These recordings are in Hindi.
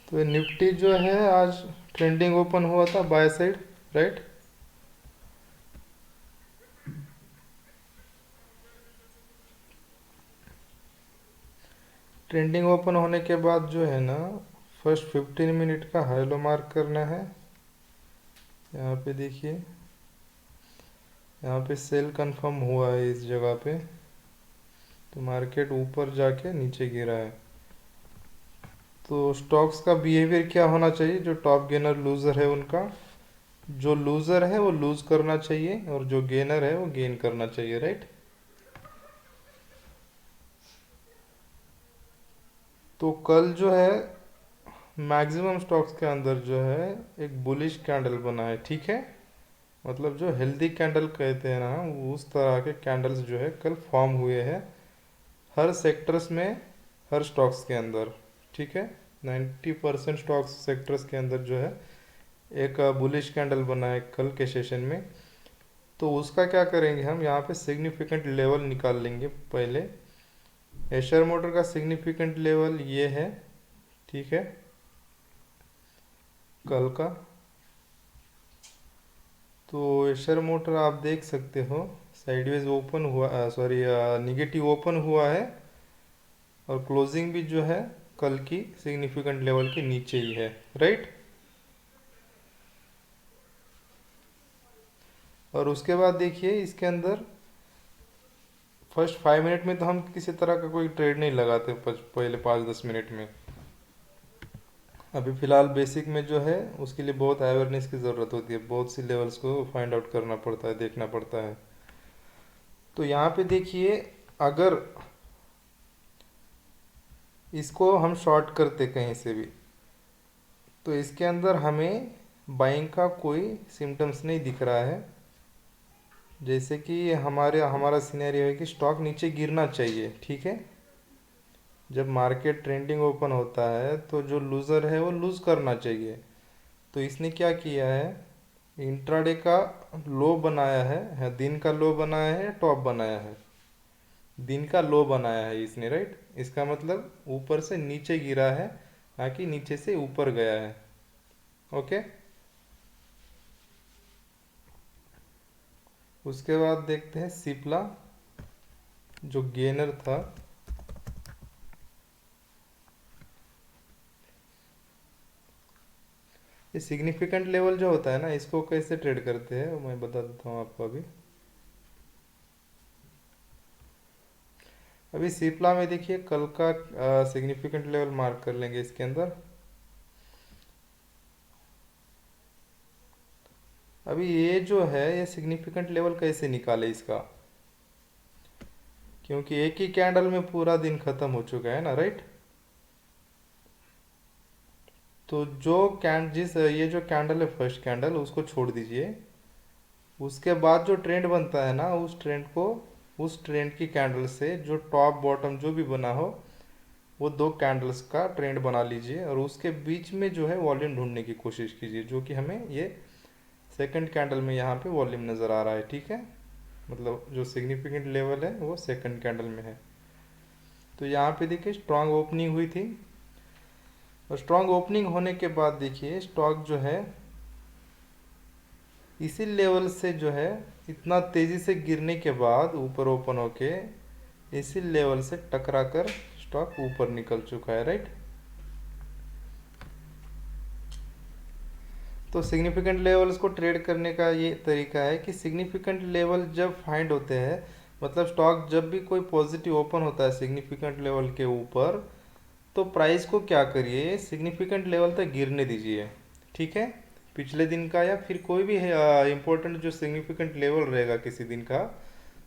तो ये निफ्टी जो है आज ट्रेंडिंग ओपन हुआ था by side, right. Trending open होने के बाद जो है ना, फर्स्ट 15 मिनट का हाई लो मार्क करना है। यहाँ पे देखिए, यहाँ पे सेल कंफर्म हुआ है इस जगह पे, तो मार्केट ऊपर जाके नीचे गिरा है। तो स्टॉक्स का बिहेवियर क्या होना चाहिए, जो टॉप गेनर लूजर है उनका, जो लूजर है वो लूज करना चाहिए और जो गेनर है वो गेन करना चाहिए, राइट। तो कल जो है मैक्सिमम स्टॉक्स के अंदर जो है एक बुलिश कैंडल बना है, ठीक है। मतलब जो हेल्दी कैंडल कहते हैं ना, वो उस तरह के कैंडल्स जो है कल फॉर्म हुए हैं हर सेक्टर्स में, हर स्टॉक्स के अंदर, ठीक है। 90% स्टॉक्स सेक्टर्स के अंदर जो है एक बुलिश कैंडल बना है कल के सेशन में। तो उसका क्या करेंगे, हम यहाँ पे सिग्निफिकेंट लेवल निकाल लेंगे पहले। एशर मोटर का सिग्निफिकेंट लेवल ये है, ठीक है, कल का। तो एशर मोटर आप देख सकते हो साइडवेज ओपन हुआ, सॉरी निगेटिव ओपन हुआ है, और क्लोजिंग भी जो है कल की सिग्निफिकेंट लेवल के नीचे ही है, राइट। और उसके बाद देखिए इसके अंदर फर्स्ट 5 मिनट में तो हम किसी तरह का कोई ट्रेड नहीं लगाते, पहले 5-10 मिनट में। अभी फ़िलहाल बेसिक में जो है उसके लिए बहुत अवेयरनेस की ज़रूरत होती है, बहुत सी लेवल्स को फाइंड आउट करना पड़ता है, देखना पड़ता है। तो यहाँ पे देखिए, अगर इसको हम शॉर्ट करते कहीं से भी, तो इसके अंदर हमें बाइंग का कोई सिम्टम्स नहीं दिख रहा है। जैसे कि हमारा सिनेरियो है कि स्टॉक नीचे गिरना चाहिए, ठीक है। जब मार्केट ट्रेंडिंग ओपन होता है तो जो लूज़र है वो लूज़ करना चाहिए। तो इसने क्या किया है, इंट्राडे का लो बनाया है, दिन का लो बनाया है, टॉप बनाया है। दिन का लो बनाया है इसने, राइट। इसका मतलब ऊपर से नीचे गिरा है, ना कि नीचे से ऊपर गया है, ओके। उसके बाद देखते हैं सिप्ला, जो गेनर था। ये सिग्निफिकेंट लेवल जो होता है ना, इसको कैसे ट्रेड करते हैं वो मैं बता देता हूँ आपको। अभी सिप्ला में देखिए कल का सिग्निफिकेंट लेवल मार्क कर लेंगे इसके अंदर। अभी ये जो है ये सिग्निफिकेंट लेवल कैसे निकाले इसका, क्योंकि एक ही कैंडल में पूरा दिन खत्म हो चुका है ना, राइट। तो जो ये जो कैंडल है फर्स्ट कैंडल, उसको छोड़ दीजिए। उसके बाद जो ट्रेंड बनता है ना, उस ट्रेंड की कैंडल से जो टॉप बॉटम जो भी बना हो, वो दो कैंडल्स का ट्रेंड बना लीजिए, और उसके बीच में जो है वॉल्यूम ढूंढने की कोशिश कीजिए, जो कि हमें ये सेकंड कैंडल में यहाँ पे वॉल्यूम नज़र आ रहा है, ठीक है। मतलब जो सिग्निफिकेंट लेवल है वो सेकंड कैंडल में है। तो यहाँ पे देखिए स्ट्रांग ओपनिंग हुई थी, और स्ट्रांग ओपनिंग होने के बाद देखिए स्टॉक जो है इसी लेवल से जो है इतना तेज़ी से गिरने के बाद ऊपर ओपन होके इसी लेवल से टकरा कर स्टॉक ऊपर निकल चुका है, राइट। तो सिग्निफिकेंट लेवल्स को ट्रेड करने का ये तरीका है कि सिग्निफिकेंट लेवल जब फाइंड होते हैं, मतलब स्टॉक जब भी कोई पॉजिटिव ओपन होता है सिग्निफिकेंट लेवल के ऊपर, तो प्राइस को क्या करिए, सिग्निफिकेंट लेवल तक गिरने दीजिए, ठीक है। पिछले दिन का या फिर कोई भी इम्पोर्टेंट जो सिग्निफिकेंट लेवल रहेगा किसी दिन का,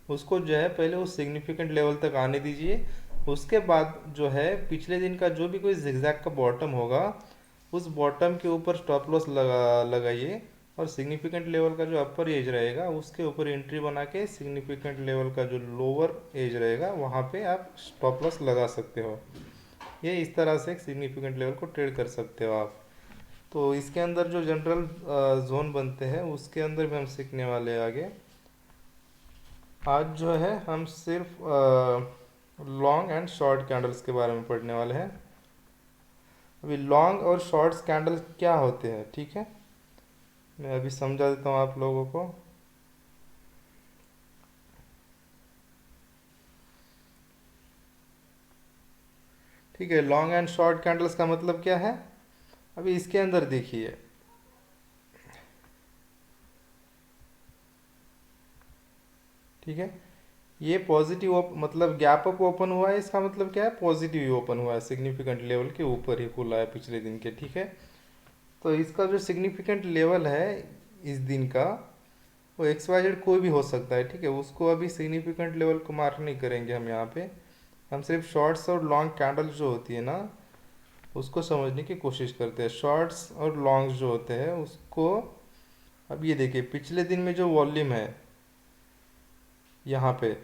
उसको जो है पहले उस सिग्निफिकेंट लेवल तक आने दीजिए। उसके बाद जो है पिछले दिन का जो भी कोई जिगजैग का बॉटम होगा, उस बॉटम के ऊपर स्टॉप लॉस लगाइए, और सिग्निफिकेंट लेवल का जो अपर एज रहेगा उसके ऊपर एंट्री बना के सिग्निफिकेंट लेवल का जो लोअर एज रहेगा वहाँ पे आप स्टॉप लॉस लगा सकते हो। ये इस तरह से एक सिग्निफिकेंट लेवल को ट्रेड कर सकते हो आप। तो इसके अंदर जो जनरल जोन बनते हैं उसके अंदर भी हम सीखने वाले हैं आगे। आज जो है हम सिर्फ लॉन्ग एंड शॉर्ट कैंडल्स के बारे में पढ़ने वाले हैं। अभी लॉन्ग और शॉर्ट्स कैंडल क्या होते हैं, ठीक है, मैं अभी समझा देता हूँ आप लोगों को। ठीक है, लॉन्ग एंड शॉर्ट कैंडल्स का मतलब क्या है, अभी इसके अंदर देखिए। ठीक है, ये पॉजिटिव मतलब गैप अप ओपन हुआ है, इसका मतलब क्या है, पॉजिटिव ही ओपन हुआ है, सिग्निफिकेंट लेवल के ऊपर ही खुला है पिछले दिन के। ठीक है, तो इसका जो सिग्निफिकेंट लेवल है इस दिन का, वो एक्स वाई जेड कोई भी हो सकता है। ठीक है, उसको अभी सिग्निफिकेंट लेवल को मार्क नहीं करेंगे हम यहाँ पे, हम सिर्फ शॉर्ट्स और लॉन्ग कैंडल जो होती है ना उसको समझने की कोशिश करते हैं। शॉर्ट्स और लॉन्ग्स जो होते हैं उसको, अब ये देखिए पिछले दिन में जो वॉल्यूम है यहाँ पे,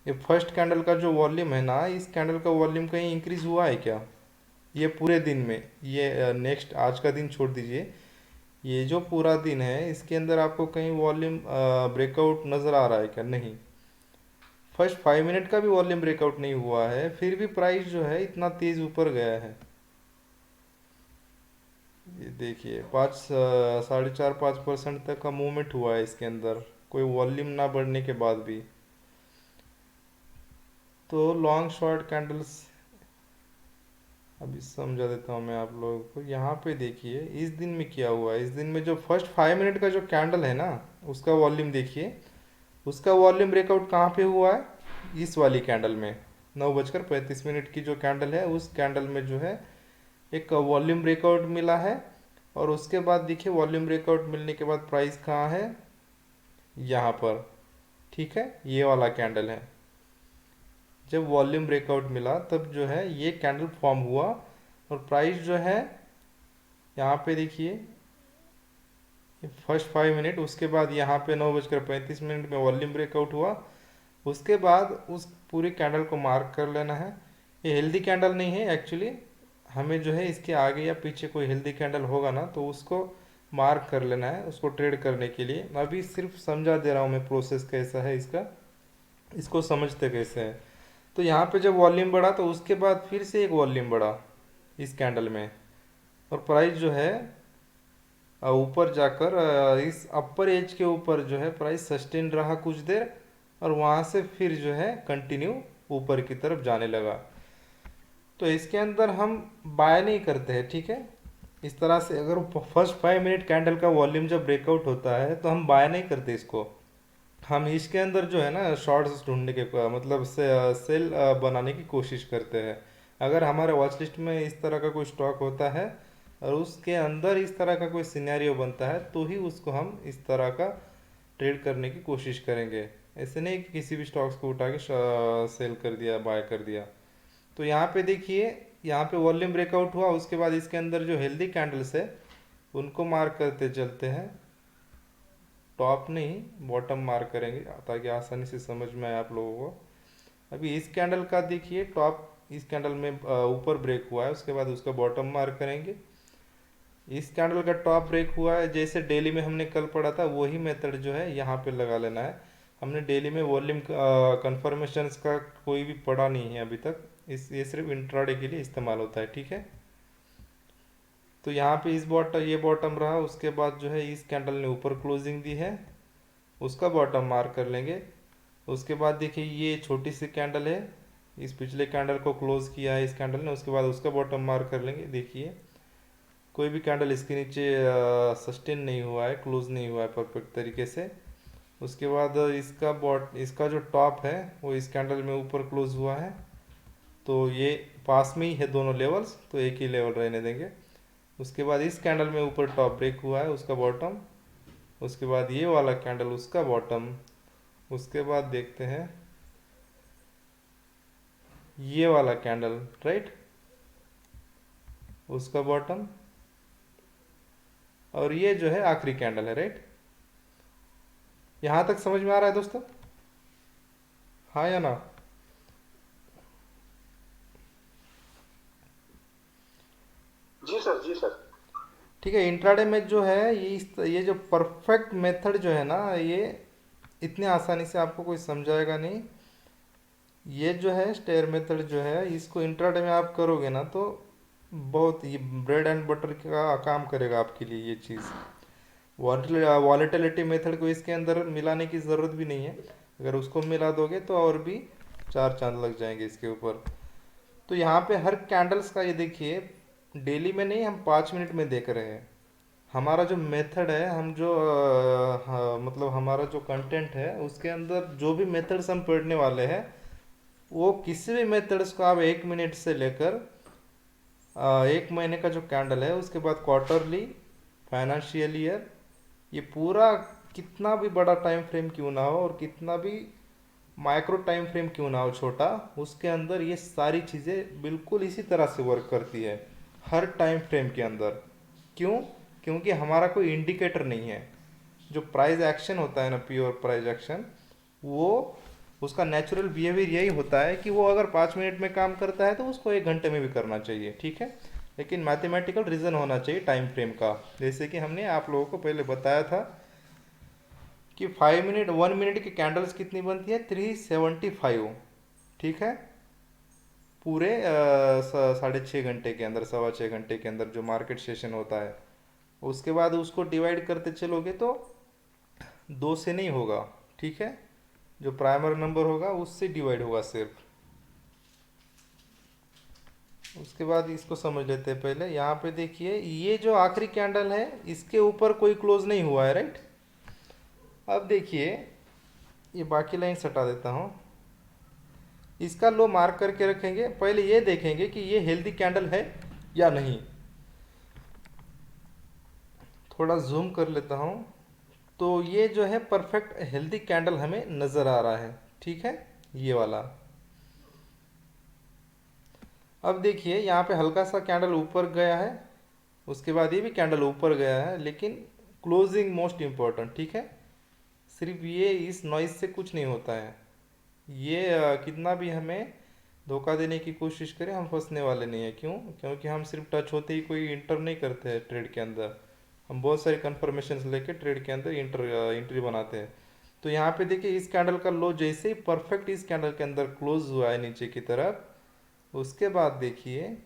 ये फर्स्ट कैंडल का जो वॉल्यूम है ना, इस कैंडल का वॉल्यूम कहीं इंक्रीज हुआ है क्या, ये पूरे दिन में, ये नेक्स्ट आज का दिन छोड़ दीजिए, ये जो पूरा दिन है इसके अंदर आपको कहीं वॉल्यूम ब्रेकआउट नज़र आ रहा है क्या, नहीं। फर्स्ट 5 मिनट का भी वॉल्यूम ब्रेकआउट नहीं हुआ है, फिर भी प्राइस जो है इतना तेज ऊपर गया है। ये देखिए 4.5% तक का मूवमेंट हुआ है इसके अंदर, कोई वॉल्यूम ना बढ़ने के बाद भी। तो लॉन्ग शॉर्ट कैंडल्स अभी समझा देता हूँ मैं आप लोगों को। यहाँ पे देखिए इस दिन में क्या हुआ है, इस दिन में जो फर्स्ट 5 मिनट का जो कैंडल है ना उसका वॉल्यूम देखिए, उसका वॉल्यूम ब्रेकआउट कहाँ पे हुआ है, इस वाली कैंडल में। 9:35 की जो कैंडल है उस कैंडल में जो है एक वॉल्यूम ब्रेकआउट मिला है, और उसके बाद देखिए वॉल्यूम ब्रेकआउट मिलने के बाद प्राइस कहाँ है, यहाँ पर। ठीक है, ये वाला कैंडल है, जब वॉल्यूम ब्रेकआउट मिला तब जो है ये कैंडल फॉर्म हुआ, और प्राइस जो है यहाँ पे देखिए फर्स्ट 5 मिनट, उसके बाद यहाँ पे 9:35 में वॉल्यूम ब्रेकआउट हुआ, उसके बाद उस पूरी कैंडल को मार्क कर लेना है। ये हेल्दी कैंडल नहीं है एक्चुअली, हमें जो है इसके आगे या पीछे कोई हेल्दी कैंडल होगा ना तो उसको मार्क कर लेना है, उसको ट्रेड करने के लिए। अभी सिर्फ समझा दे रहा हूँ मैं प्रोसेस कैसा है इसका, इसको समझते कैसे हैं। तो यहाँ पे जब वॉल्यूम बढ़ा तो उसके बाद फिर से एक वॉल्यूम बढ़ा इस कैंडल में, और प्राइस जो है ऊपर जाकर इस अपर एज के ऊपर जो है प्राइस सस्टेन रहा कुछ देर, और वहाँ से फिर जो है कंटिन्यू ऊपर की तरफ जाने लगा। तो इसके अंदर हम बाय नहीं करते हैं, ठीक है। इस तरह से अगर फर्स्ट 5 मिनट कैंडल का वॉल्यूम जब ब्रेकआउट होता है तो हम बाय नहीं करते इसको, हम इसके अंदर जो है ना शॉर्ट्स ढूंढने के मतलब सेल बनाने की कोशिश करते हैं। अगर हमारे वॉच लिस्ट में इस तरह का कोई स्टॉक होता है और उसके अंदर इस तरह का कोई सिनेरियो बनता है तो ही उसको हम इस तरह का ट्रेड करने की कोशिश करेंगे। ऐसे नहीं कि किसी भी स्टॉक्स को उठा के सेल कर दिया, बाय कर दिया। तो यहाँ पे देखिए, यहाँ पे वॉल्यूम ब्रेकआउट हुआ, उसके बाद इसके अंदर जो हेल्दी कैंडल्स है उनको मार्क करते चलते हैं, टॉप नहीं बॉटम मार्क करेंगे ताकि आसानी से समझ में आए आप लोगों को। अभी इस कैंडल का देखिए टॉप इस कैंडल में ऊपर ब्रेक हुआ है, उसके बाद उसका बॉटम मार्क करेंगे। इस कैंडल का टॉप ब्रेक हुआ है, जैसे डेली में हमने कल पढ़ा था वही मेथड जो है यहाँ पे लगा लेना है। हमने डेली में वॉल्यूम कन्फर्मेशंस का कोई भी पढ़ा नहीं है अभी तक, इस ये सिर्फ इंट्राडे के लिए इस्तेमाल होता है, ठीक है। तो यहाँ पे इस बॉटम ये बॉटम रहा, उसके बाद जो है इस कैंडल ने ऊपर क्लोजिंग दी है, उसका बॉटम मार्क कर लेंगे। उसके बाद देखिए ये छोटी सी कैंडल है, इस पिछले कैंडल को क्लोज किया है इस कैंडल ने, उसके बाद उसका बॉटम मार्क कर लेंगे। देखिए कोई भी कैंडल इसके नीचे सस्टेन नहीं हुआ है, क्लोज नहीं हुआ है परफेक्ट तरीके से। उसके बाद इसका जो टॉप है वो इस कैंडल में ऊपर क्लोज हुआ है, तो ये पास में ही है दोनों लेवल्स, तो एक ही लेवल रहने देंगे। उसके बाद इस कैंडल में ऊपर टॉप ब्रेक हुआ है, उसका बॉटम, उसके बाद ये वाला कैंडल उसका बॉटम, उसके बाद देखते हैं ये वाला कैंडल, राइट, उसका बॉटम, और ये जो है आखिरी कैंडल है, राइट। यहाँ तक समझ में आ रहा है दोस्तों, हाँ या ना। जी सर, जी सर। ठीक है, इंट्राडे में जो है ये जो परफेक्ट मेथड जो है ना, ये इतने आसानी से आपको कोई समझाएगा नहीं। ये जो है स्टेयर मेथड जो है इसको इंट्राडे में आप करोगे ना तो बहुत ये ब्रेड एंड बटर का काम करेगा आपके लिए ये चीज़। वॉलेटिलिटी मेथड को इसके अंदर मिलाने की ज़रूरत भी नहीं है। अगर उसको मिला दोगे तो और भी चार चांद लग जाएंगे इसके ऊपर। तो यहाँ पे हर कैंडल्स का ये देखिए, डेली में नहीं, हम 5 मिनट में देख रहे हैं। हमारा जो मेथड है, हम जो मतलब हमारा जो कंटेंट है उसके अंदर जो भी मेथड्स हम पढ़ने वाले हैं, वो किसी भी मेथड्स को आप 1 मिनट से लेकर 1 महीने का जो कैंडल है, उसके बाद क्वार्टरली, फाइनेंशियल ईयर, ये पूरा कितना भी बड़ा टाइम फ्रेम क्यों ना हो और कितना भी माइक्रो टाइम फ्रेम क्यों ना हो छोटा, उसके अंदर ये सारी चीज़ें बिल्कुल इसी तरह से वर्क करती है हर टाइम फ्रेम के अंदर। क्यों? क्योंकि हमारा कोई इंडिकेटर नहीं है। जो प्राइस एक्शन होता है ना, प्योर प्राइस एक्शन, वो उसका नेचुरल बिहेवियर यही होता है कि वो अगर 5 मिनट में काम करता है तो उसको 1 घंटे में भी करना चाहिए, ठीक है। लेकिन मैथमेटिकल रीज़न होना चाहिए टाइम फ्रेम का, जैसे कि हमने आप लोगों को पहले बताया था कि 5 मिनट 1 मिनट की कैंडल्स कितनी बनती है, 375, ठीक है। पूरे 6.5 घंटे के अंदर, 6.25 घंटे के अंदर जो मार्केट सेशन होता है, उसके बाद उसको डिवाइड करते चलोगे तो 2 से नहीं होगा, ठीक है। जो प्राइमर नंबर होगा उससे डिवाइड होगा सिर्फ। उसके बाद इसको समझ लेते हैं। पहले यहाँ पे देखिए, ये जो आखिरी कैंडल है इसके ऊपर कोई क्लोज नहीं हुआ है, राइट। अब देखिए, ये बाकी लाइन हटा देता हूँ, इसका लो मार्क करके रखेंगे। पहले ये देखेंगे कि ये हेल्दी कैंडल है या नहीं। थोड़ा जूम कर लेता हूँ, तो ये जो है परफेक्ट हेल्दी कैंडल हमें नज़र आ रहा है, ठीक है, ये वाला। अब देखिए, यहाँ पे हल्का सा कैंडल ऊपर गया है, उसके बाद ये भी कैंडल ऊपर गया है, लेकिन क्लोजिंग मोस्ट इम्पोर्टेंट, ठीक है। सिर्फ ये इस नॉइज से कुछ नहीं होता है। ये कितना भी हमें धोखा देने की कोशिश करें, हम फंसने वाले नहीं है। क्यों? क्योंकि हम सिर्फ टच होते ही कोई इंटर नहीं करते हैं ट्रेड के अंदर। हम बहुत सारी कन्फर्मेशन लेके ट्रेड के अंदर एंट्री बनाते हैं। तो यहाँ पे देखिए, इस कैंडल का लो जैसे ही परफेक्ट इस कैंडल के अंदर क्लोज हुआ है नीचे की तरफ, उसके बाद देखिए,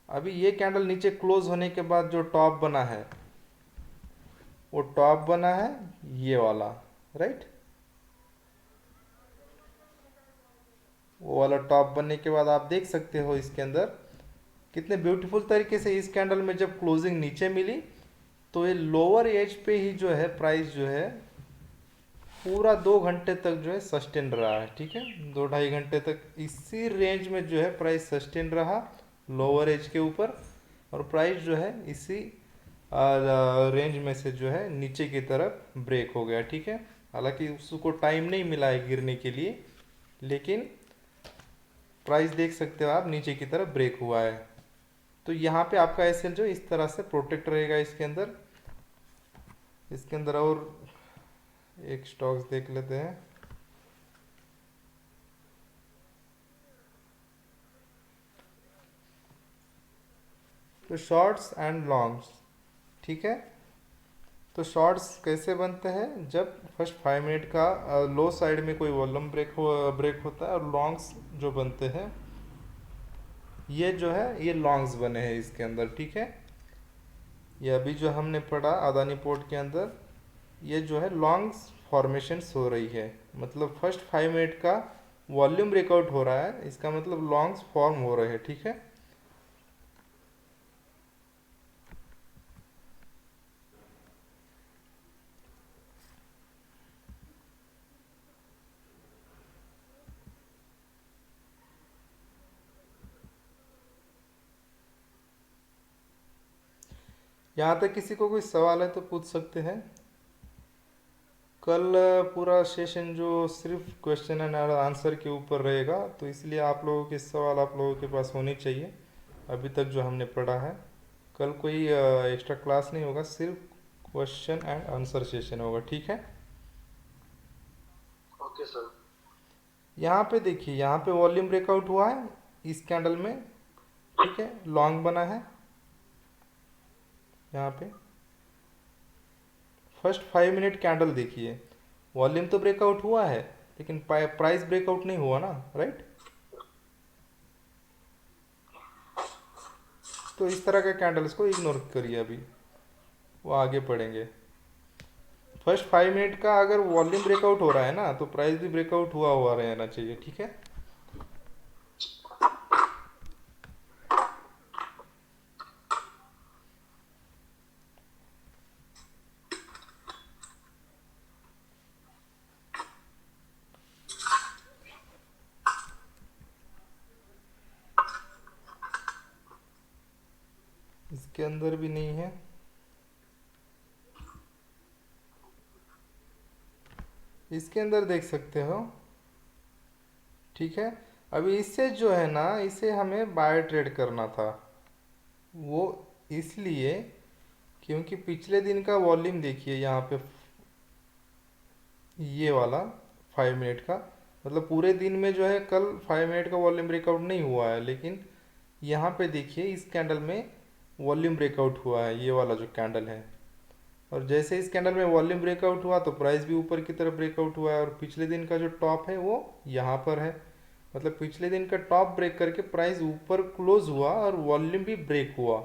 अभी ये कैंडल नीचे क्लोज होने के बाद जो टॉप बना है, वो टॉप बना है ये वाला, राइट। वो वाला टॉप बनने के बाद आप देख सकते हो इसके अंदर कितने ब्यूटीफुल तरीके से इस कैंडल में जब क्लोजिंग नीचे मिली, तो ये लोअर एज पे ही जो है प्राइस जो है पूरा 2 घंटे तक जो है सस्टेन रहा है, ठीक है। 2 ढाई घंटे तक इसी रेंज में जो है प्राइस सस्टेन रहा लोअर एज के ऊपर, और प्राइस जो है इसी रेंज में से जो है नीचे की तरफ ब्रेक हो गया, ठीक है। हालांकि उसको टाइम नहीं मिला है गिरने के लिए, लेकिन प्राइस देख सकते हो आप नीचे की तरफ ब्रेक हुआ है। तो यहाँ पे आपका एसएल जो इस तरह से प्रोटेक्ट रहेगा इसके अंदर। इसके अंदर और एक स्टॉक्स देख लेते हैं। तो शॉर्ट्स एंड लॉन्ग्स, ठीक है। तो शॉर्ट्स कैसे बनते हैं, जब फर्स्ट 5 मिनट का लो साइड में कोई वॉल्यूम ब्रेक होता है, और लॉन्ग्स जो बनते हैं, ये जो है ये लॉन्ग्स बने हैं इसके अंदर, ठीक है। ये अभी जो हमने पढ़ा अदानी पोर्ट के अंदर, ये जो है लॉन्ग्स फॉर्मेशंस हो रही है। मतलब फर्स्ट 5 मिनट का वॉल्यूम ब्रेकआउट हो रहा है, इसका मतलब लॉन्ग्स फॉर्म हो रहे हैं, ठीक है। यहाँ तक किसी को कोई सवाल है तो पूछ सकते हैं। कल पूरा सेशन जो सिर्फ क्वेश्चन एंड आंसर के ऊपर रहेगा, तो इसलिए आप लोगों के सवाल आप लोगों के पास होने चाहिए अभी तक जो हमने पढ़ा है। कल कोई एक्स्ट्रा क्लास नहीं होगा, सिर्फ क्वेश्चन एंड आंसर सेशन होगा, ठीक है। Okay sir. यहाँ पे देखिए, यहाँ पे वॉल्यूम ब्रेकआउट हुआ है इस कैंडल में, ठीक है, लॉन्ग बना है यहाँ पे। फर्स्ट 5 मिनट कैंडल देखिए, वॉल्यूम तो ब्रेकआउट हुआ है, लेकिन प्राइस ब्रेकआउट नहीं हुआ ना, राइट। तो इस तरह के कैंडल्स को इग्नोर करिए अभी, वो आगे पढ़ेंगे। फर्स्ट 5 मिनट का अगर वॉल्यूम ब्रेकआउट हो रहा है ना, तो प्राइस भी ब्रेकआउट हुआ हुआ रहना चाहिए, ठीक है। इसके अंदर भी नहीं है, इसके अंदर देख सकते हो, ठीक है। अभी इससे जो है ना, इसे हमें बाय ट्रेड करना था, वो इसलिए क्योंकि पिछले दिन का वॉल्यूम देखिए यहाँ पे, ये वाला 5 मिनट का, मतलब पूरे दिन में जो है कल 5 मिनट का वॉल्यूम ब्रेकआउट नहीं हुआ है, लेकिन यहाँ पे देखिए इस कैंडल में वॉल्यूम ब्रेकआउट हुआ है, ये वाला जो कैंडल है। और जैसे इस कैंडल में वॉल्यूम ब्रेकआउट हुआ तो प्राइस भी ऊपर की तरफ ब्रेकआउट हुआ है, और पिछले दिन का जो टॉप है वो यहाँ पर है। मतलब पिछले दिन का टॉप ब्रेक करके प्राइस ऊपर क्लोज हुआ और वॉल्यूम भी ब्रेक हुआ।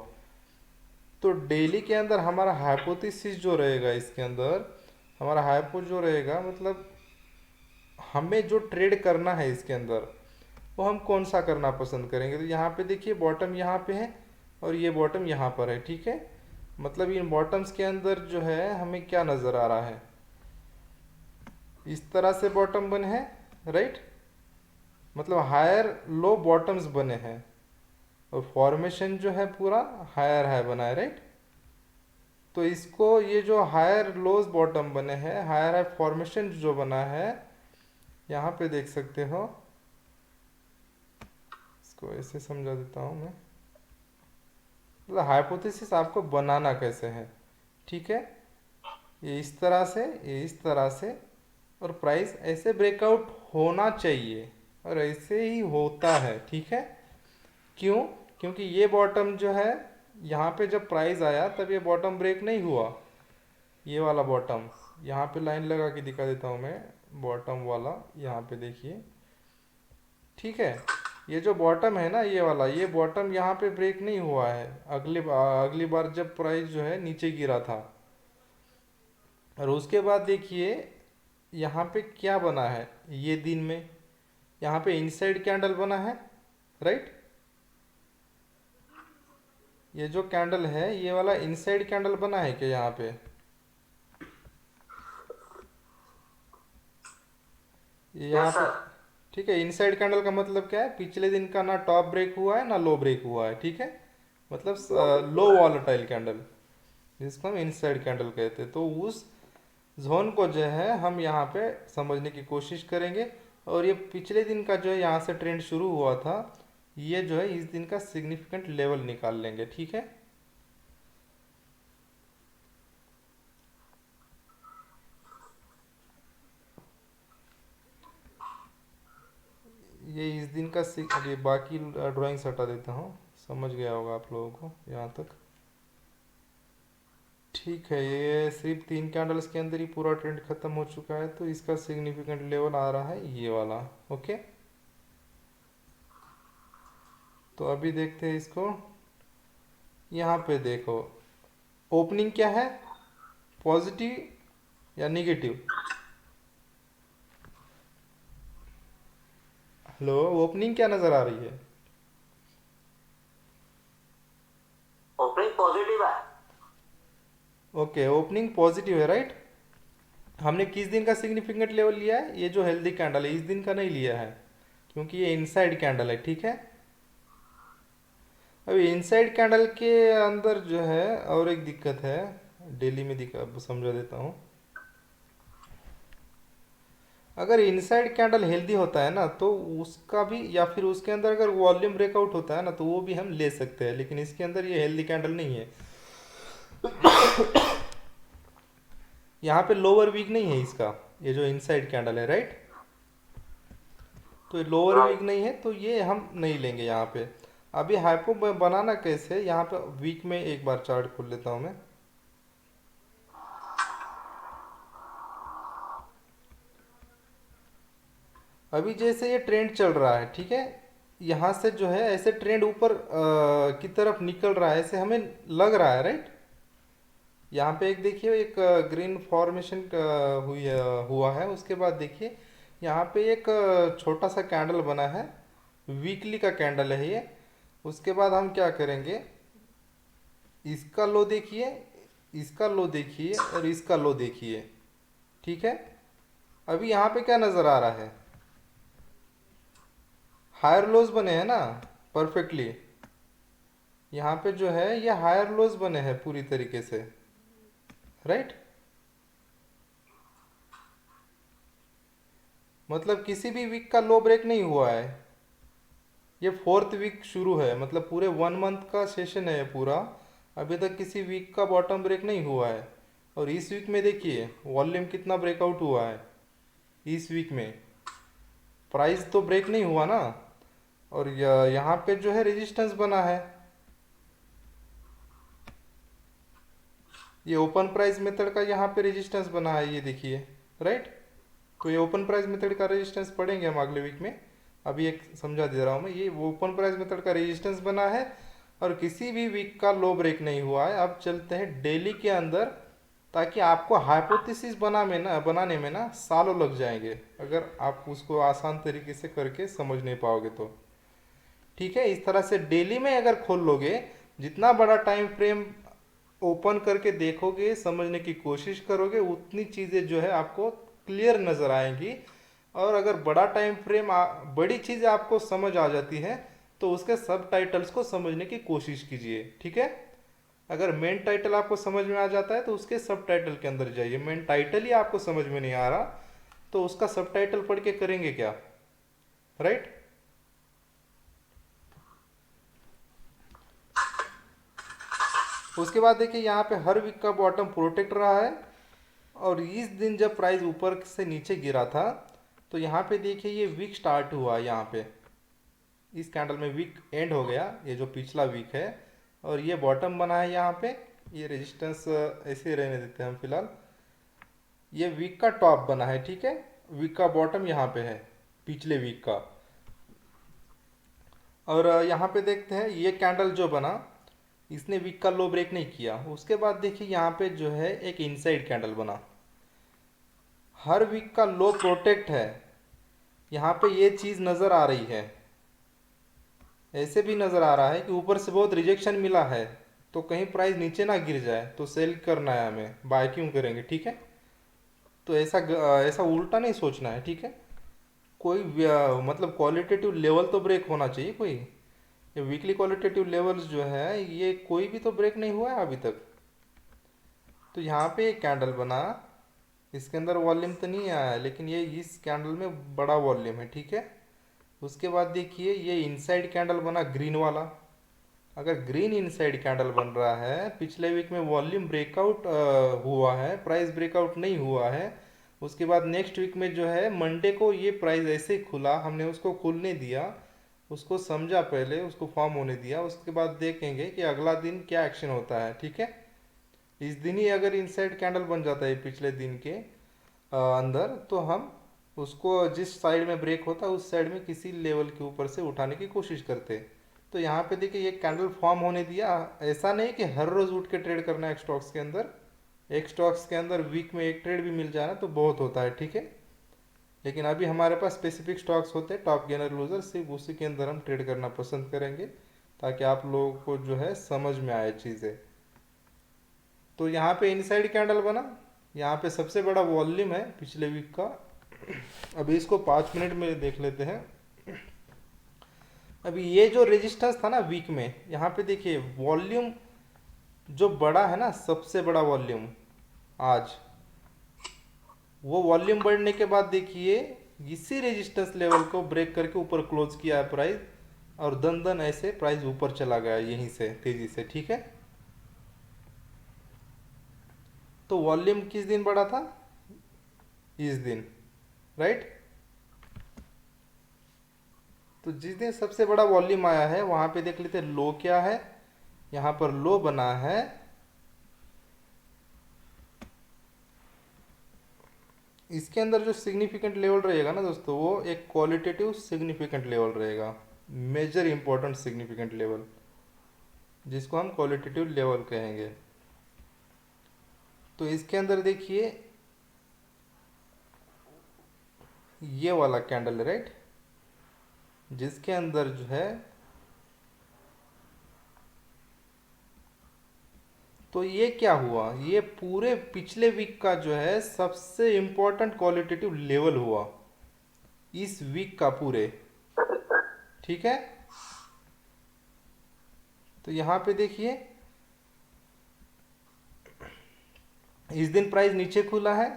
तो डेली के अंदर हमारा हाइपोथेसिस जो रहेगा, इसके अंदर हमारा हाइपो जो रहेगा, मतलब हमें जो ट्रेड करना है इसके अंदर, वो हम कौन सा करना पसंद करेंगे। तो यहाँ पे देखिए बॉटम यहाँ पे है और ये बॉटम यहाँ पर है, ठीक है। मतलब इन बॉटम्स के अंदर जो है हमें क्या नज़र आ रहा है, इस तरह से बॉटम बने हैं, राइट। मतलब हायर लो बॉटम्स बने हैं और फॉर्मेशन जो है पूरा हायर हाई बना है, राइट। तो इसको, ये जो हायर लोज बॉटम बने हैं, हायर हाई फॉर्मेशन जो बना है, यहाँ पे देख सकते हो, इसको ऐसे समझा देता हूँ मैं। मतलब हाइपोथेसिस आपको बनाना कैसे है, ठीक है। ये इस तरह से, ये इस तरह से, और प्राइस ऐसे ब्रेकआउट होना चाहिए, और ऐसे ही होता है, ठीक है। क्यों? क्योंकि ये बॉटम जो है, यहाँ पे जब प्राइस आया तब ये बॉटम ब्रेक नहीं हुआ, ये वाला बॉटम, यहाँ पे लाइन लगा के दिखा देता हूँ मैं, बॉटम वाला यहाँ पे देखिए, ठीक है। ये जो बॉटम है ना, ये वाला, ये बॉटम यहाँ पे ब्रेक नहीं हुआ है। अगली बार जब प्राइस जो है नीचे गिरा था, और उसके बाद देखिए यहाँ पे क्या बना है, ये दिन में यहाँ पे इनसाइड कैंडल बना है, राइट। ये जो कैंडल है, ये वाला इनसाइड कैंडल बना है क्या यहाँ पे, ये यहाँ यस पे, सर। ठीक है। इनसाइड कैंडल का मतलब क्या है, पिछले दिन का ना टॉप ब्रेक हुआ है ना लो ब्रेक हुआ है, ठीक है। मतलब लो वॉलेटाइल कैंडल, जिसको हम इनसाइड कैंडल कहते हैं। तो उस जोन को जो है हम यहाँ पे समझने की कोशिश करेंगे। और ये पिछले दिन का जो है यहाँ से ट्रेंड शुरू हुआ था, ये जो है इस दिन का सिग्निफिकेंट लेवल निकाल लेंगे, ठीक है। ये इस दिन का अभी बाकी ड्राइंग्स हटा देता हूँ, समझ गया होगा आप लोगों को यहाँ तक, ठीक है। ये सिर्फ 3 कैंडल्स के अंदर ही पूरा ट्रेंड खत्म हो चुका है, तो इसका सिग्निफिकेंट लेवल आ रहा है ये वाला, ओके। तो अभी देखते हैं इसको, यहाँ पे देखो ओपनिंग क्या है, पॉजिटिव या निगेटिव। हेलो, ओपनिंग क्या नज़र आ रही है, ओपनिंग पॉजिटिव है। ओके, ओपनिंग पॉजिटिव है, राइट। हमने किस दिन का सिग्निफिकेंट लेवल लिया है, ये जो हेल्दी कैंडल है, इस दिन का नहीं लिया है, क्योंकि ये इनसाइड कैंडल है, ठीक है। अभी इनसाइड कैंडल के अंदर जो है और एक दिक्कत है, डेली में दिखा समझा देता हूँ। अगर इनसाइड कैंडल हेल्दी होता है ना, तो उसका भी, या फिर उसके अंदर अगर वॉल्यूम ब्रेकआउट होता है ना, तो वो भी हम ले सकते हैं। लेकिन इसके अंदर ये हेल्दी कैंडल नहीं है, यहाँ पे लोअर वीक नहीं है इसका, ये जो इनसाइड कैंडल है, राइट। तो ये लोअर वीक राइट। नहीं है, तो ये हम नहीं लेंगे यहाँ पे। अभी हाइपो बनाना कैसे, यहाँ पे वीक में एक बार चार्ट खोल लेता हूँ मैं। अभी जैसे ये ट्रेंड चल रहा है, ठीक है, यहाँ से जो है ऐसे ट्रेंड ऊपर की तरफ निकल रहा है, ऐसे हमें लग रहा है, राइट। यहाँ पे एक देखिए, एक ग्रीन फॉर्मेशन हुआ है। उसके बाद देखिए यहाँ पे एक छोटा सा कैंडल बना है, वीकली का कैंडल है ये। उसके बाद हम क्या करेंगे, इसका लो देखिए, इसका लो देखिए और इसका लो देखिए, ठीक है। अभी यहाँ पे क्या नज़र आ रहा है, हायर लोज बने हैं ना परफेक्टली। यहाँ पे जो है ये हायर लोज बने हैं पूरी तरीके से, राइट। मतलब किसी भी वीक का लो ब्रेक नहीं हुआ है। ये फोर्थ वीक शुरू है, मतलब पूरे 1 मंथ का सेशन है ये पूरा। अभी तक किसी वीक का बॉटम ब्रेक नहीं हुआ है। और इस वीक में देखिए वॉल्यूम कितना ब्रेकआउट हुआ है इस वीक में। प्राइस तो ब्रेक नहीं हुआ ना। और यहाँ पे जो है रेजिस्टेंस बना है। ये ओपन प्राइस मेथड का यहाँ पे रेजिस्टेंस बना है, ये देखिए, राइट। तो ये ओपन प्राइस मेथड का रेजिस्टेंस पढ़ेंगे हम अगले वीक में। अभी एक समझा दे रहा हूँ मैं, ये ओपन प्राइस मेथड का रेजिस्टेंस बना है और किसी भी वीक का लो ब्रेक नहीं हुआ है। अब चलते हैं डेली के अंदर, ताकि आपको हाइपोथेसिस बनाने में ना सालों लग जाएंगे, अगर आप उसको आसान तरीके से करके समझ नहीं पाओगे तो। ठीक है, इस तरह से डेली में अगर खोल लोगे, जितना बड़ा टाइम फ्रेम ओपन करके देखोगे, समझने की कोशिश करोगे, उतनी चीज़ें जो है आपको क्लियर नज़र आएंगी। और अगर बड़ा टाइम फ्रेम बड़ी चीज़ें आपको समझ आ जाती हैं, तो उसके सब टाइटल्स को समझने की कोशिश कीजिए, ठीक है। अगर मेन टाइटल आपको समझ में आ जाता है तो उसके सब टाइटल के अंदर जाइए। मेन टाइटल ही आपको समझ में नहीं आ रहा तो उसका सब टाइटल पढ़ के करेंगे क्या, राइट। उसके बाद देखिए यहाँ पे हर वीक का बॉटम प्रोटेक्ट रहा है। और इस दिन जब प्राइस ऊपर से नीचे गिरा था, तो यहाँ पे देखिए ये वीक स्टार्ट हुआ यहाँ पे, इस कैंडल में वीक एंड हो गया, ये जो पिछला वीक है। और ये बॉटम बना है यहाँ पे। ये रेजिस्टेंस ऐसे ही रहने देते हैं हम फिलहाल। ये वीक का टॉप बना है, ठीक है। वीक का बॉटम यहाँ पे है, पिछले वीक का। और यहाँ पे देखते हैं ये कैंडल जो बना, इसने वीक का लो ब्रेक नहीं किया। उसके बाद देखिए यहाँ पे जो है एक इनसाइड कैंडल बना, हर वीक का लो प्रोटेक्ट है। यहाँ पे ये चीज़ नज़र आ रही है। ऐसे भी नज़र आ रहा है कि ऊपर से बहुत रिजेक्शन मिला है, तो कहीं प्राइस नीचे ना गिर जाए, तो सेल करना है हमें, बाय क्यों करेंगे, ठीक है। तो ऐसा उल्टा नहीं सोचना है, ठीक है। कोई मतलब क्वालिटेटिव लेवल तो ब्रेक होना चाहिए कोई। ये वीकली क्वालिटेटिव लेवल्स जो है, ये कोई भी तो ब्रेक नहीं हुआ है अभी तक। तो यहाँ पे एक कैंडल बना, इसके अंदर वॉल्यूम तो नहीं आया है, लेकिन ये इस कैंडल में बड़ा वॉल्यूम है, ठीक है। उसके बाद देखिए ये इनसाइड कैंडल बना ग्रीन वाला। अगर ग्रीन इनसाइड कैंडल बन रहा है, पिछले वीक में वॉल्यूम ब्रेकआउट हुआ है, प्राइस ब्रेकआउट नहीं हुआ है। उसके बाद नेक्स्ट वीक में जो है मंडे को ये प्राइस ऐसे ही खुला, हमने उसको खुलने दिया, उसको समझा पहले, उसको फॉर्म होने दिया। उसके बाद देखेंगे कि अगला दिन क्या एक्शन होता है, ठीक है। इस दिन ही अगर इनसाइड कैंडल बन जाता है पिछले दिन के अंदर, तो हम उसको जिस साइड में ब्रेक होता है उस साइड में किसी लेवल के ऊपर से उठाने की कोशिश करते हैं। तो यहाँ पे देखिए ये कैंडल फॉर्म होने दिया। ऐसा नहीं कि हर रोज उठ के ट्रेड करना है स्टॉक्स के अंदर। एक स्टॉक्स के अंदर वीक में एक ट्रेड भी मिल जाए ना तो बहुत होता है, ठीक है। लेकिन अभी हमारे पास स्पेसिफिक स्टॉक्स होते हैं, टॉप गेनर लूजर, सिर्फ उसी के अंदर हम ट्रेड करना पसंद करेंगे, ताकि आप लोगों को जो है समझ में आए चीज़ें। तो यहाँ पे इनसाइड कैंडल बना, यहाँ पे सबसे बड़ा वॉल्यूम है पिछले वीक का। अभी इसको 5 मिनट में देख लेते हैं। अभी ये जो रेजिस्टेंस था ना वीक में, यहाँ पे देखिए वॉल्यूम जो बड़ा है ना, सबसे बड़ा वॉल्यूम आज, वो वॉल्यूम बढ़ने के बाद देखिए इसी रेजिस्टेंस लेवल को ब्रेक करके ऊपर क्लोज किया है प्राइस। और दन दन ऐसे प्राइस ऊपर चला गया यहीं से तेजी से, ठीक है। तो वॉल्यूम किस दिन बढ़ा था, इस दिन, राइट। तो जिस दिन सबसे बड़ा वॉल्यूम आया है वहां पे देख लेते हैं लो क्या है। यहाँ पर लो बना है, इसके अंदर जो सिग्निफिकेंट लेवल रहेगा ना दोस्तों, वो एक क्वालिटेटिव सिग्निफिकेंट लेवल रहेगा। मेजर इंपॉर्टेंट सिग्निफिकेंट लेवल, जिसको हम क्वालिटेटिव लेवल कहेंगे। तो इसके अंदर देखिए ये वाला कैंडल है, राइट, जिसके अंदर जो है तो ये क्या हुआ, ये पूरे पिछले वीक का जो है सबसे इंपॉर्टेंट क्वालिटेटिव लेवल हुआ इस वीक का पूरे, ठीक है। तो यहाँ पे देखिए इस दिन प्राइस नीचे खुला है,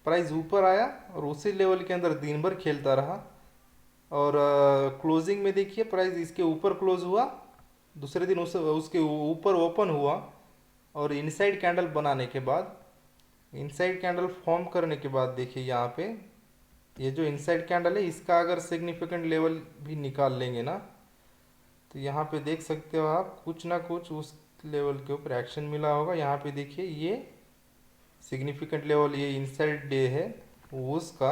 प्राइस ऊपर आया और उसी लेवल के अंदर दिन भर खेलता रहा, और क्लोजिंग में देखिए प्राइस इसके ऊपर क्लोज हुआ, दूसरे दिन उसके ऊपर ओपन हुआ, और इनसाइड कैंडल बनाने के बाद, इनसाइड कैंडल फॉर्म करने के बाद देखिए यहाँ पे ये जो इनसाइड कैंडल है इसका अगर सिग्निफिकेंट लेवल भी निकाल लेंगे ना, तो यहाँ पे देख सकते हो आप कुछ ना कुछ उस लेवल के ऊपर एक्शन मिला होगा। यहाँ पे देखिए ये सिग्निफिकेंट लेवल, ये इनसाइड डे है उसका,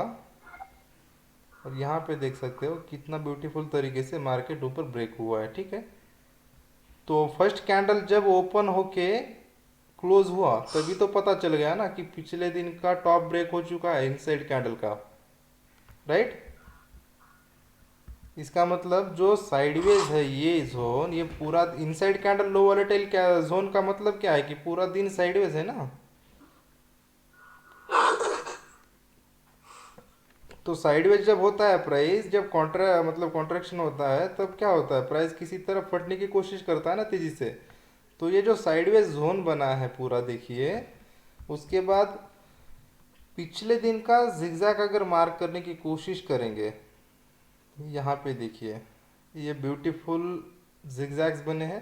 और यहाँ पे देख सकते हो कितना ब्यूटीफुल तरीके से मार्केट ऊपर ब्रेक हुआ है, ठीक है। तो फर्स्ट कैंडल जब ओपन होके क्लोज हुआ तभी तो पता चल गया ना कि पिछले दिन का टॉप ब्रेक हो चुका है इनसाइड कैंडल का, राइट। इसका मतलब जो साइडवेज है ये जोन, ये पूरा इनसाइड कैंडल लो वोलेटाइल क्या जोन का मतलब क्या है कि पूरा दिन साइडवेज है ना। तो साइडवेज जब होता है प्राइस, जब कॉन्ट्रैक्शन होता है तब क्या होता है, प्राइस किसी तरफ फटने की कोशिश करता है ना तेजी से। तो ये जो साइडवेज जोन बना है पूरा देखिए, उसके बाद पिछले दिन का जिगजैग अगर मार्क करने की कोशिश करेंगे, यहाँ पे देखिए ये ब्यूटीफुल जिगजैग्स बने हैं,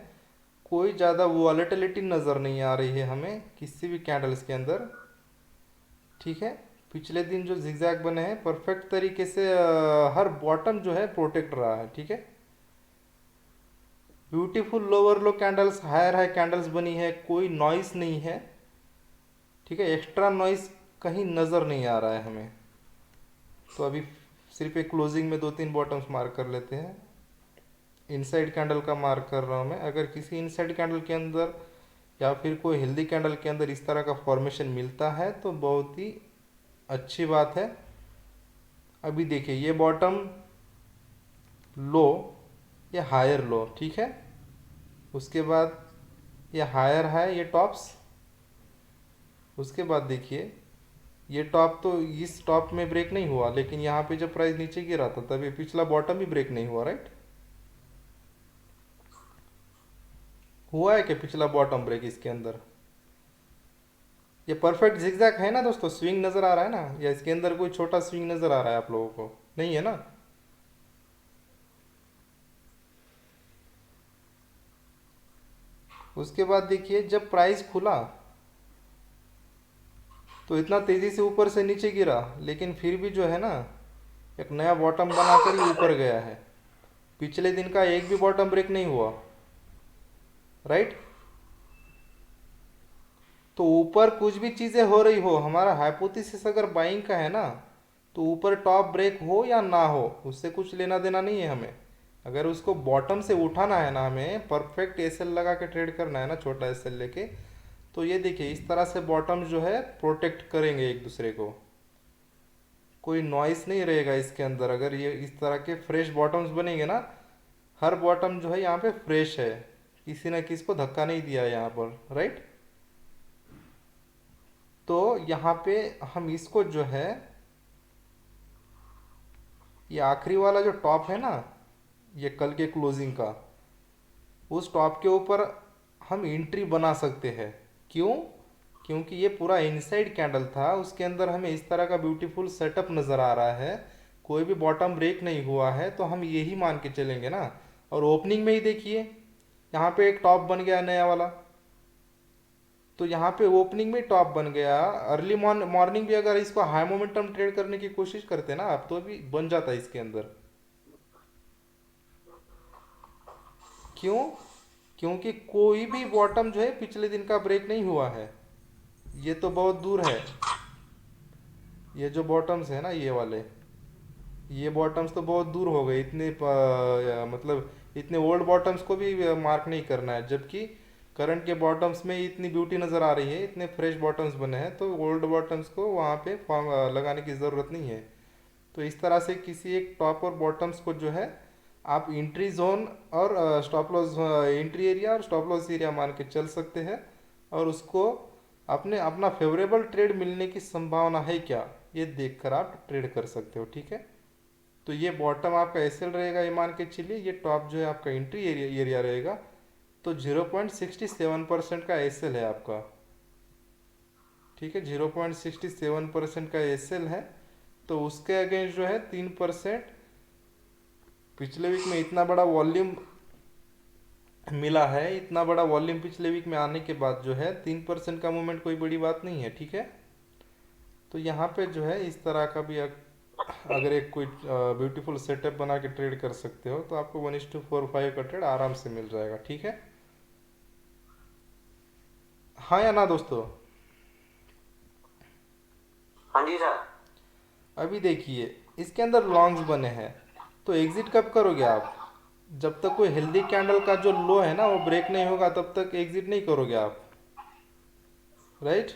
कोई ज़्यादा वॉलेटिलिटी नज़र नहीं आ रही है हमें किसी भी कैंडल्स के अंदर, ठीक है। पिछले दिन जो जिगजैग बने हैं परफेक्ट तरीके से हर बॉटम जो है प्रोटेक्ट रहा है, ठीक है। Beautiful lower low candles, higher high candles बनी है, कोई नॉइस नहीं है, ठीक है, एक्स्ट्रा नॉइस कहीं नज़र नहीं आ रहा है हमें। तो अभी सिर्फ एक क्लोजिंग में दो तीन बॉटम्स मार्क कर लेते हैं। इनसाइड कैंडल का मार्क कर रहा हूँ मैं, अगर किसी इनसाइड कैंडल के अंदर या फिर कोई हेल्दी कैंडल के अंदर इस तरह का फॉर्मेशन मिलता है तो बहुत ही अच्छी बात है। अभी देखिए ये बॉटम लो, ये हायर लो, ठीक है, उसके बाद ये हायर हाई, ये टॉप्स, उसके बाद देखिए ये टॉप तो इस टॉप में ब्रेक नहीं हुआ, लेकिन यहाँ पे जब प्राइस नीचे गिरा था तब ये पिछला बॉटम भी ब्रेक नहीं हुआ, राइट। हुआ है कि पिछला बॉटम ब्रेक इसके अंदर, ये परफेक्ट जिगजैग है ना दोस्तों, स्विंग नज़र आ रहा है ना, या इसके अंदर कोई छोटा स्विंग नज़र आ रहा है आप लोगों को, नहीं है ना। उसके बाद देखिए जब प्राइस खुला तो इतना तेज़ी से ऊपर से नीचे गिरा, लेकिन फिर भी जो है ना एक नया बॉटम बनाकर ही ऊपर गया है, पिछले दिन का एक भी बॉटम ब्रेक नहीं हुआ, राइट। तो ऊपर कुछ भी चीज़ें हो रही हो, हमारा हाइपोथेसिस अगर बाइंग का है ना, तो ऊपर टॉप ब्रेक हो या ना हो उससे कुछ लेना देना नहीं है हमें। अगर उसको बॉटम से उठाना है ना, हमें परफेक्ट एसएल लगा के ट्रेड करना है ना, छोटा एसएल लेके, तो ये देखिए इस तरह से बॉटम जो है प्रोटेक्ट करेंगे एक दूसरे को, कोई नॉइस नहीं रहेगा इसके अंदर। अगर ये इस तरह के फ्रेश बॉटम्स बनेंगे ना, हर बॉटम जो है यहाँ पे फ्रेश है, किसी ना किसी को धक्का नहीं दिया है यहाँ पर, राइट। तो यहाँ पे हम इसको जो है ये आखिरी वाला जो टॉप है ना, ये कल के क्लोजिंग का, उस टॉप के ऊपर हम एंट्री बना सकते हैं। क्यों? क्योंकि ये पूरा इनसाइड कैंडल था, उसके अंदर हमें इस तरह का ब्यूटीफुल सेटअप नज़र आ रहा है, कोई भी बॉटम ब्रेक नहीं हुआ है, तो हम यही मान के चलेंगे ना। और ओपनिंग में ही देखिए यहाँ पे एक टॉप बन गया नया वाला, तो यहाँ पे ओपनिंग में टॉप बन गया। अर्ली मॉर्निंग भी अगर इसको हाई मोमेंटम ट्रेड करने की कोशिश करते ना आप, तो भी बन जाता है इसके अंदर। क्यों? क्योंकि कोई भी बॉटम जो है पिछले दिन का ब्रेक नहीं हुआ है, ये तो बहुत दूर है, ये जो बॉटम्स है ना ये वाले, ये बॉटम्स तो बहुत दूर हो गए, इतने मतलब इतने ओल्ड बॉटम्स को भी मार्क नहीं करना है, जबकि करंट के बॉटम्स में इतनी ब्यूटी नज़र आ रही है, इतने फ्रेश बॉटम्स बने हैं, तो ओल्ड बॉटम्स को वहाँ पे फॉर्म लगाने की ज़रूरत नहीं है। तो इस तरह से किसी एक टॉप और बॉटम्स को जो है आप एंट्री जोन और स्टॉप लॉस, एंट्री एरिया और स्टॉप लॉस एरिया मान के चल सकते हैं, और उसको अपने अपना फेवरेबल ट्रेड मिलने की संभावना है क्या, ये देखकर आप ट्रेड कर सकते हो। ठीक है, तो ये बॉटम आपका एसएल रहेगा, ये मान के चलिए, ये टॉप जो है आपका एंट्री एरिया रहेगा। तो 0.67% का एसएल है आपका। ठीक है, 0.67% का एसएल है, तो उसके अगेंस्ट जो है 3%, पिछले वीक में इतना बड़ा वॉल्यूम मिला है, इतना बड़ा वॉल्यूम पिछले वीक में आने के बाद जो है 3% का मूवमेंट कोई बड़ी बात नहीं है। ठीक है, तो यहाँ पे जो है इस तरह का भी अगर एक कोई ब्यूटीफुल सेटअप बना के ट्रेड कर सकते हो, तो आपको 1:4 5 का ट्रेड आराम से मिल जाएगा। ठीक है, हाँ या ना दोस्तों? हाँ जी सर। अभी देखिए, इसके अंदर लॉन्ग्स बने हैं, तो एग्जिट कब करोगे आप? जब तक कोई हेल्दी कैंडल का जो लो है ना वो ब्रेक नहीं होगा, तब तक एग्जिट नहीं करोगे आप, राइट?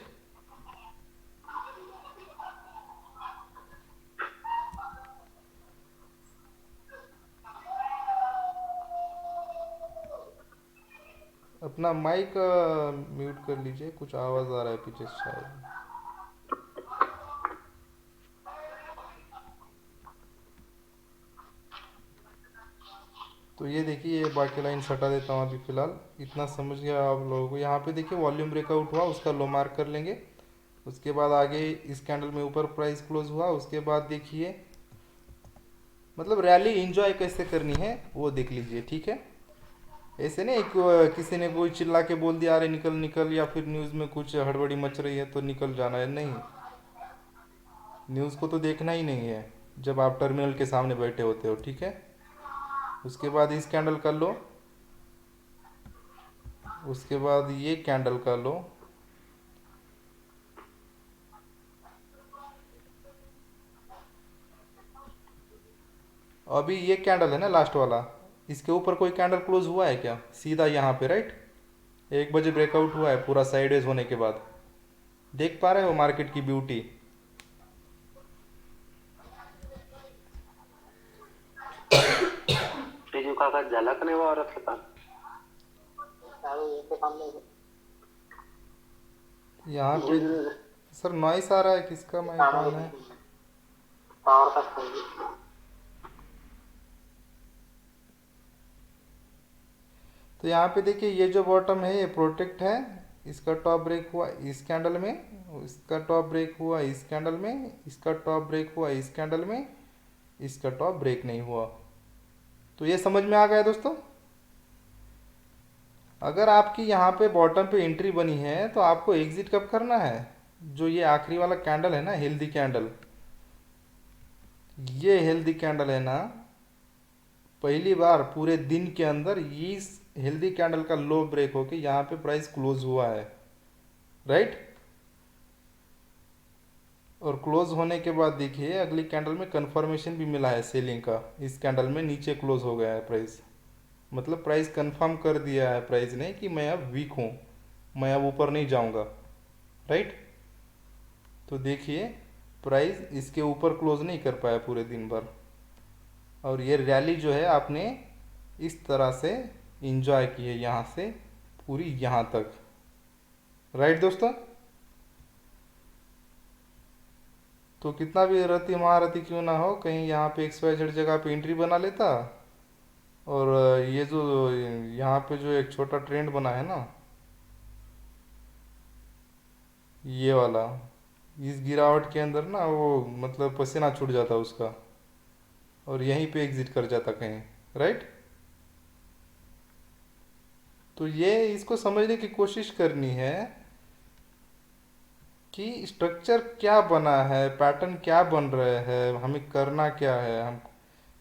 अपना माइक म्यूट कर लीजिए, कुछ आवाज़ आ रहा है पीछे से शायद। तो ये देखिए, ये बाकी लाइन हटा देता हूँ अभी फ़िलहाल, इतना समझ गया आप लोगों को। यहाँ पे देखिए वॉल्यूम ब्रेकआउट हुआ, उसका लो मार्क कर लेंगे। उसके बाद आगे इस कैंडल में ऊपर प्राइस क्लोज हुआ, उसके बाद देखिए मतलब रैली इंजॉय कैसे करनी है वो देख लीजिए। ठीक है, ऐसे नहीं किसी ने कोई चिल्ला के बोल दिया अरे निकल निकल, या फिर न्यूज़ में कुछ हड़बड़ी मच रही है तो निकल जाना है, नहीं। न्यूज़ को तो देखना ही नहीं है जब आप टर्मिनल के सामने बैठे होते हो। ठीक है, उसके बाद इस कैंडल का लो, उसके बाद ये कैंडल का लो, अभी ये कैंडल है ना लास्ट वाला, इसके ऊपर कोई कैंडल क्लोज हुआ है क्या सीधा यहाँ पे, राइट? 1 बजे ब्रेकआउट हुआ है पूरा साइडवेज होने के बाद। देख पा रहे हो मार्केट की ब्यूटी? बीजू काका झलक नहीं हुआ रहा था। यहाँ पे सर नॉइस आ रहा है, किसका माइक ऑन है? तो यहाँ पे देखिए, ये जो बॉटम है ये प्रोटेक्ट है, इसका टॉप ब्रेक हुआ इस कैंडल में, इसका टॉप ब्रेक हुआ इस कैंडल में, इसका टॉप ब्रेक हुआ इस कैंडल में, इसका टॉप ब्रेक नहीं हुआ। तो ये समझ में आ गया दोस्तों? अगर आपकी यहाँ पे बॉटम पे एंट्री बनी है तो आपको एग्जिट कब करना है? जो ये आखिरी वाला कैंडल है ना, हेल्दी कैंडल, ये हेल्दी कैंडल है ना, पहली बार पूरे दिन के अंदर इस हेल्दी कैंडल का लो ब्रेक होके यहाँ पे प्राइस क्लोज हुआ है, राइट? और क्लोज होने के बाद देखिए अगली कैंडल में कंफर्मेशन भी मिला है सेलिंग का, इस कैंडल में नीचे क्लोज हो गया है प्राइस, मतलब प्राइस कंफर्म कर दिया है प्राइस ने कि मैं अब वीक हूँ, मैं अब ऊपर नहीं जाऊँगा, राइट? तो देखिए प्राइस इसके ऊपर क्लोज नहीं कर पाया पूरे दिन भर, और ये रैली जो है आपने इस तरह से इंजॉय की है यहाँ से पूरी यहाँ तक, राइट दोस्तों? तो कितना भी रति महारथी क्यों ना हो, कहीं यहाँ पे XYZ जगह पे एंट्री बना लेता, और ये जो यहाँ पे जो एक छोटा ट्रेंड बना है ना ये वाला, इस गिरावट के अंदर ना वो मतलब पसीना छूट जाता उसका, और यहीं पे एग्जिट कर जाता कहीं, राइट? तो ये इसको समझने की कोशिश करनी है कि स्ट्रक्चर क्या बना है, पैटर्न क्या बन रहे हैं, हमें करना क्या है, हम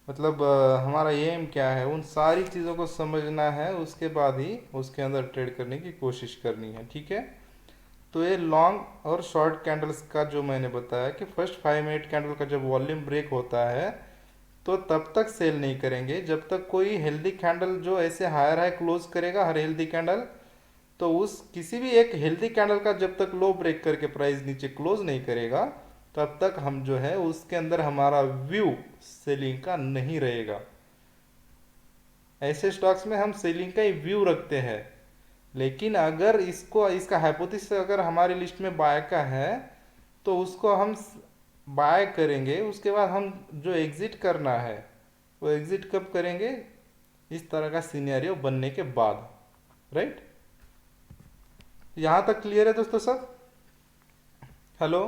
मतलब हमारा एम क्या है, उन सारी चीज़ों को समझना है, उसके बाद ही उसके अंदर ट्रेड करने की कोशिश करनी है। ठीक है, तो ये लॉन्ग और शॉर्ट कैंडल्स का जो मैंने बताया कि फर्स्ट 5 मिनट कैंडल का जब वॉल्यूम ब्रेक होता है तो तब तक सेल नहीं करेंगे जब तक कोई हेल्दी कैंडल जो ऐसे हायर हाई क्लोज करेगा हर हेल्दी कैंडल, तो उस किसी भी एक हेल्दी कैंडल का जब तक लो ब्रेक करके प्राइस नीचे क्लोज नहीं करेगा, तब तक हम जो है उसके अंदर हमारा व्यू सेलिंग का नहीं रहेगा। ऐसे स्टॉक्स में हम सेलिंग का ही व्यू रखते हैं। लेकिन अगर इसको इसका हाइपोथेसिस अगर हमारी लिस्ट में बाय का है, तो उसको हम बाय करेंगे। उसके बाद हम जो एग्जिट करना है वो एग्जिट कब करेंगे, इस तरह का सिनेरियो बनने के बाद। राइट, यहाँ तक क्लियर है दोस्तों सब? हेलो,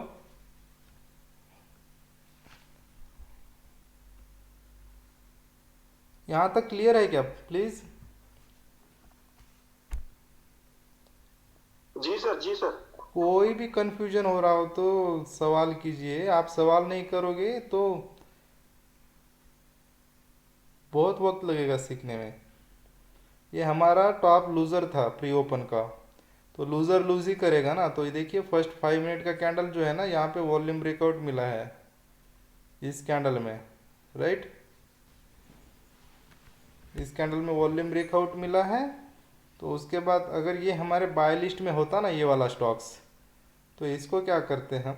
यहाँ तक क्लियर है क्या प्लीज? जी सर, जी सर। कोई भी कंफ्यूजन हो रहा हो तो सवाल कीजिए। आप सवाल नहीं करोगे तो बहुत वक्त लगेगा सीखने में। ये हमारा टॉप लूज़र था प्री ओपन का, तो लूज़र लूज ही करेगा ना। तो ये देखिए फर्स्ट 5 मिनट का कैंडल जो है ना, यहाँ पे वॉल्यूम ब्रेकआउट मिला है इस कैंडल में। राइट, इस कैंडल में वॉल्यूम ब्रेकआउट मिला है। तो उसके बाद अगर ये हमारे बाय लिस्ट में होता ना ये वाला स्टॉक्स, तो इसको क्या करते हैं हम,